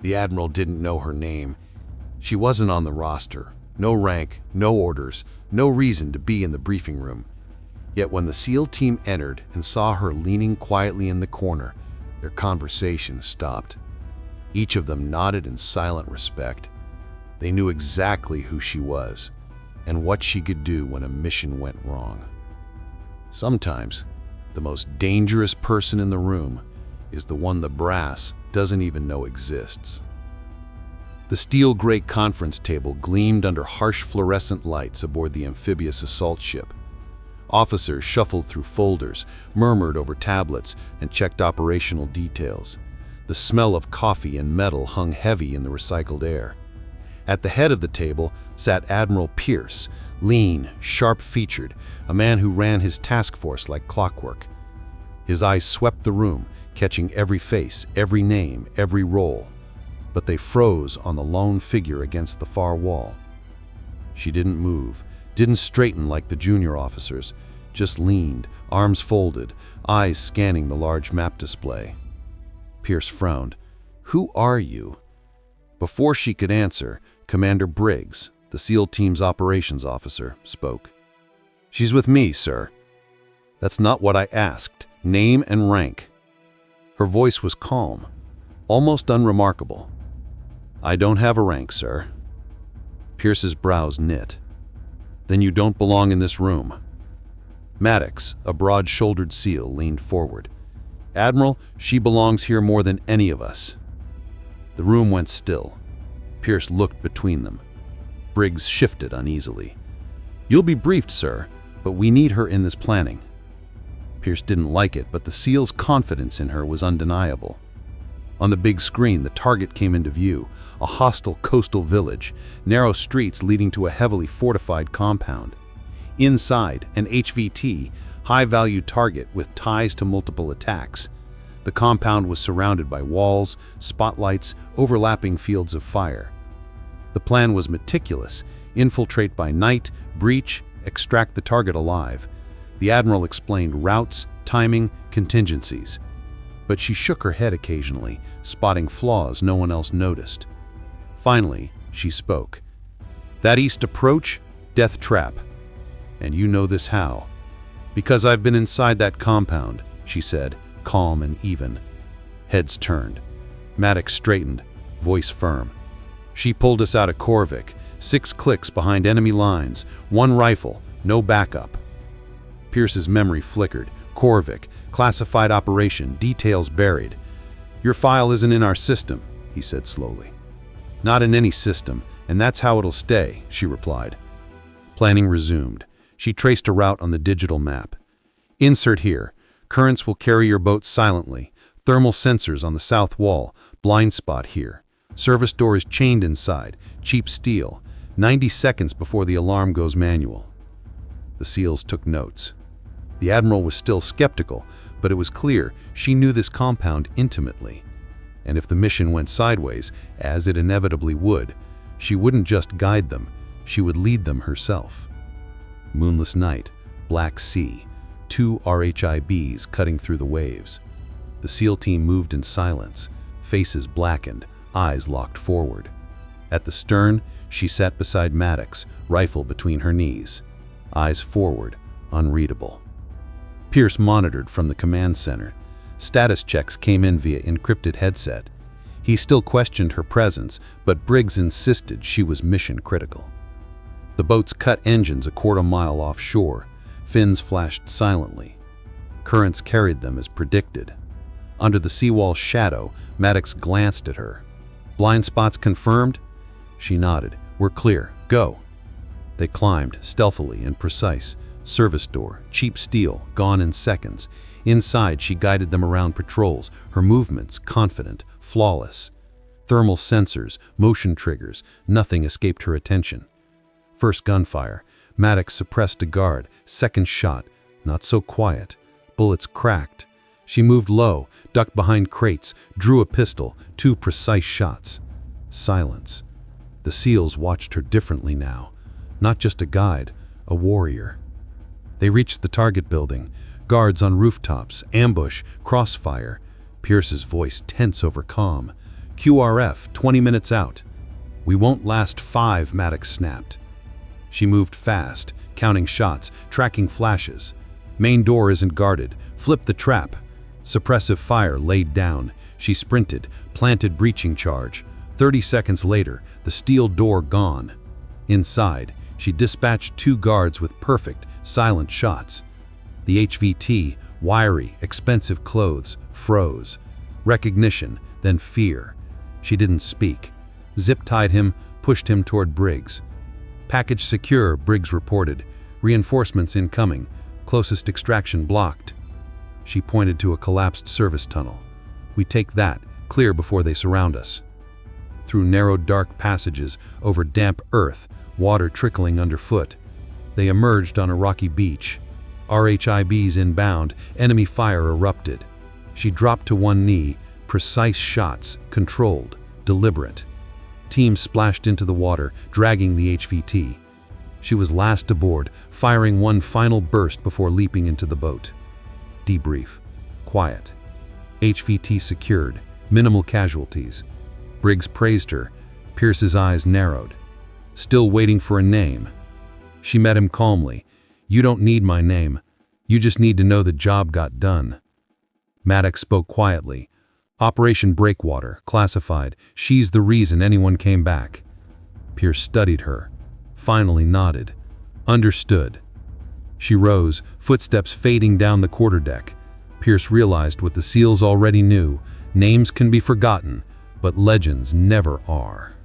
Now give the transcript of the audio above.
The Admiral didn't know her name. She wasn't on the roster. No rank, no orders, no reason to be in the briefing room. Yet when the SEAL team entered and saw her leaning quietly in the corner, their conversation stopped. Each of them nodded in silent respect. They knew exactly who she was and what she could do when a mission went wrong. Sometimes, the most dangerous person in the room is the one the brass doesn't even know exists. The steel gray conference table gleamed under harsh fluorescent lights aboard the amphibious assault ship. Officers shuffled through folders, murmured over tablets, and checked operational details. The smell of coffee and metal hung heavy in the recycled air. At the head of the table sat Admiral Pierce, lean, sharp-featured, a man who ran his task force like clockwork. His eyes swept the room, catching every face, every name, every role. But they froze on the lone figure against the far wall. She didn't move, didn't straighten like the junior officers, just leaned, arms folded, eyes scanning the large map display. Pierce frowned. "Who are you?" Before she could answer, Commander Briggs, the SEAL team's operations officer, spoke. "She's with me, sir." "That's not what I asked. Name and rank." Her voice was calm, almost unremarkable. "I don't have a rank, sir." Pierce's brows knit. "Then you don't belong in this room." Maddox, a broad-shouldered SEAL, leaned forward. "Admiral, she belongs here more than any of us." The room went still. Pierce looked between them. Briggs shifted uneasily. "You'll be briefed, sir, but we need her in this planning." Pierce didn't like it, but the SEAL's confidence in her was undeniable. On the big screen, the target came into view, a hostile coastal village, narrow streets leading to a heavily fortified compound. Inside, an HVT, high-value target with ties to multiple attacks. The compound was surrounded by walls, spotlights, overlapping fields of fire. The plan was meticulous: infiltrate by night, breach, extract the target alive. The Admiral explained routes, timing, contingencies. But she shook her head occasionally, spotting flaws no one else noticed. Finally, she spoke. "That east approach, death trap. And you know this how?" "Because I've been inside that compound," she said, calm and even. Heads turned. Maddox straightened, voice firm. "She pulled us out of Corvik, 6 clicks behind enemy lines, 1 rifle, no backup." Pierce's memory flickered. Corvik, classified operation, details buried. "Your file isn't in our system," he said slowly. "Not in any system, and that's how it'll stay," she replied. Planning resumed. She traced a route on the digital map. "Insert here. Currents will carry your boat silently. Thermal sensors on the south wall. Blind spot here. Service door is chained inside. Cheap steel. 90 seconds before the alarm goes manual." The SEALs took notes. The Admiral was still skeptical, but it was clear she knew this compound intimately. And if the mission went sideways, as it inevitably would, she wouldn't just guide them, she would lead them herself. Moonless night, black sea, 2 RHIBs cutting through the waves. The SEAL team moved in silence, faces blackened, eyes locked forward. At the stern, she sat beside Maddox, rifle between her knees. Eyes forward, unreadable. Pierce monitored from the command center. Status checks came in via encrypted headset. He still questioned her presence, but Briggs insisted she was mission critical. The boats cut engines a quarter-mile offshore. Fins flashed silently. Currents carried them as predicted. Under the seawall's shadow, Maddox glanced at her. "Blind spots confirmed?" She nodded. "We're clear. Go." They climbed, stealthily and precise. Service door, cheap steel, gone in seconds. Inside, she guided them around patrols, her movements confident, flawless. Thermal sensors, motion triggers, nothing escaped her attention. First gunfire. Maddox suppressed a guard. Second shot. Not so quiet. Bullets cracked. She moved low, ducked behind crates, drew a pistol. 2 precise shots. Silence. The SEALs watched her differently now. Not just a guide, a warrior. They reached the target building. Guards on rooftops, ambush, crossfire. Pierce's voice tense over calm. QRF, 20 minutes out. We won't last 5, Maddox snapped. She moved fast, counting shots, tracking flashes. Main door isn't guarded. Flip the trap. Suppressive fire laid down. She sprinted, planted breaching charge. 30 seconds later, the steel door gone. Inside, she dispatched 2 guards with perfect, silent shots. The HVT, wiry, expensive clothes, froze. Recognition, then fear. She didn't speak. Zip-tied him, pushed him toward Briggs. Package secure, Briggs reported. Reinforcements incoming. Closest extraction blocked. She pointed to a collapsed service tunnel. We take that, clear before they surround us. Through narrow dark passages, over damp earth, water trickling underfoot. They emerged on a rocky beach. RHIBs inbound, enemy fire erupted. She dropped to one knee, precise shots, controlled, deliberate. Teams splashed into the water, dragging the HVT. She was last aboard, firing one final burst before leaping into the boat. Debrief. Quiet. HVT secured. Minimal casualties. Briggs praised her. Pierce's eyes narrowed. Still waiting for a name. She met him calmly. You don't need my name. You just need to know the job got done. Maddox spoke quietly. Operation Breakwater, classified. She's the reason anyone came back. Pierce studied her. Finally nodded. Understood. She rose, footsteps fading down the quarterdeck. Pierce realized what the SEALs already knew. Names can be forgotten, but legends never are.